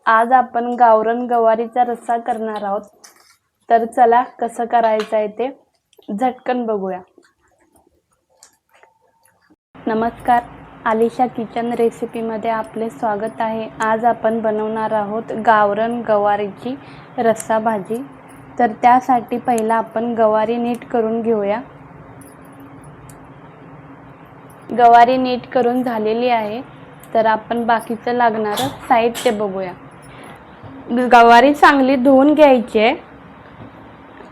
आज आपण गावरान गवारीचा रस्सा करणार आहोत। तर चला कसं करायचं आहे ते झटकन बघूया। नमस्कार, आलिशा किचन रेसिपी मध्ये आपले स्वागत आहे। आज आपण बनवणार आहोत गावरान गवारीची रस्सा भाजी। तर त्यासाठी पहिला आपण गवारी नीट करून घेऊया। गवारी नीट करून झालेली आहे। तर आपण बाकीचं लागणारं साहित्य बघूया। गवारी चांगली धुवून घ्यायची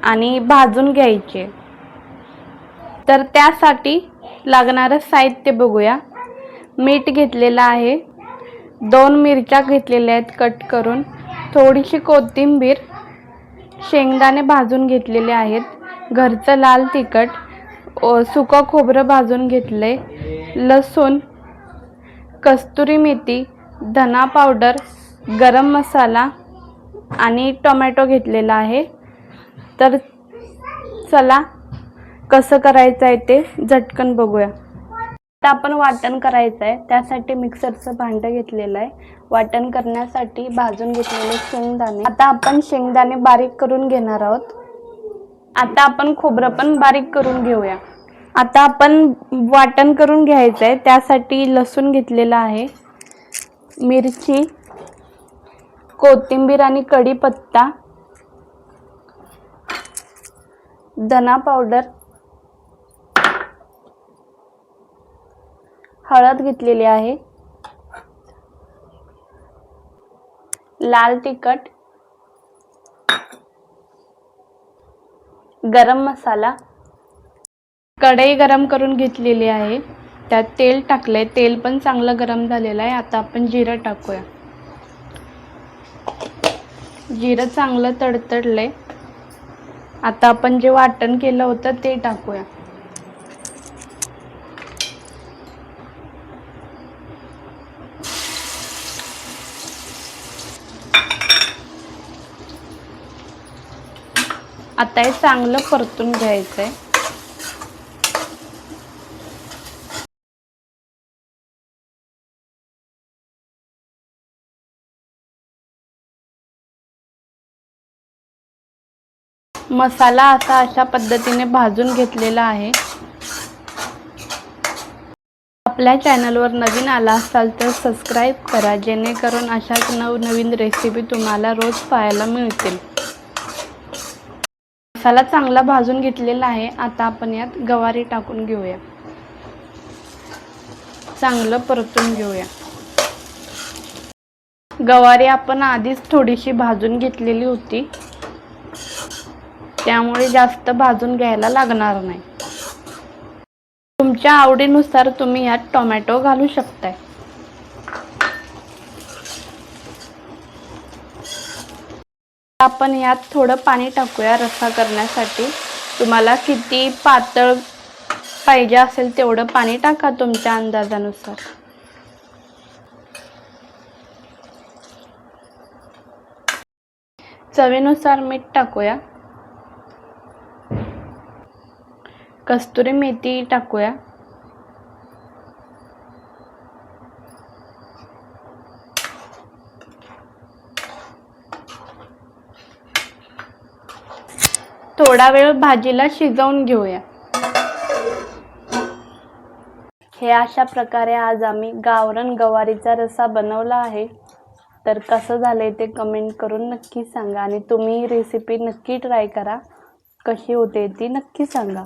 आणि भाजून घ्यायची। तर त्यासाठी लागणारं साहित्य बघूया। मीठ घेतलेलं आहे, 2 मिरच्या घेतलेल्या आहेत कट करून, थोडीशी कोथिंबीर, शेंगदाणे भाजून घेतलेले आहेत, घरचं लाल तिखट, सुकं खोबरं भाजून घेतले, लसूण, कस्तुरी मेथी, धना पावडर, गरम मसाला आणि टोमॅटो घेतलेला आहे। तर चला कसं करायचं आहे ते झटकन बघूया। आता आपण वाटण करायचं आहे। त्यासाठी मिक्सरचं भांडं घेतलेलं आहे। वाटण करण्यासाठी भाजून घेतलेले शेंगदाणे, आता आपण शेंगदाणे बारीक करून घेणार आहोत। आता आपण खोबरं पण बारीक करून घेऊया। आता आपण वाटण करून घ्यायचं आहे। त्यासाठी लसूण घेतलेला आहे, मिरची, कोथिंबीर आणि कढीपत्ता, धना पावडर, हळद घेतलेली आहे, लाल तिखट, गरम मसाला, कढई गरम करून घेतलेली आहे। त्यात तेल टाकले, तेल पण चांगलं गरम झालेलं आहे। आता आपण जिरं टाकूया। जिरं चांगलं तडतडले। आता आपण जे वाटण केलं होतं ते टाकूया। आता हे चांगलं परतून घ्यायचंय। मसाला अशा पद्धतीने भाजून घेतलेला आहे। आपल्या चॅनलवर नवीन आला असाल तर सबस्क्राइब करा, जेणेकरून अशाच नवनवीन रेसिपी तुम्हाला रोज पाहायला मिळतील। मसाला चांगला भाजून घेतलेला आहे। आता आपण यात गवारी टाकून घेऊया, चांगलं परतून घेऊया। गवारी आपण आधीच थोडीशी भाजून घेतलेली होती, त्यामुळे जास्त भाजून घ्यायला लागणार नाही। तुमच्या आवडीनुसार तुम्ही यात टोमॅटो घालू शकताय। आपण यात थोडं पाणी टाकूया रस्सा करण्यासाठी। तुम्हाला किती पातळ पाहिजे असेल तेवढं पाणी टाका तुमच्या अंदाजानुसार। चवीनुसार मीठ टाकूया, कस्तुरी मेथी टाकूया, थोडा वेळ भाजीला शिजवून घेऊया। हे अशा प्रकारे आज आम्ही गावरान गवारीचा रस्सा बनवला आहे। तर कसं झालंय ते कमेंट करून नक्की सांगा आणि तुम्ही रेसिपी नक्की ट्राय करा, कशी होते ती नक्की सांगा।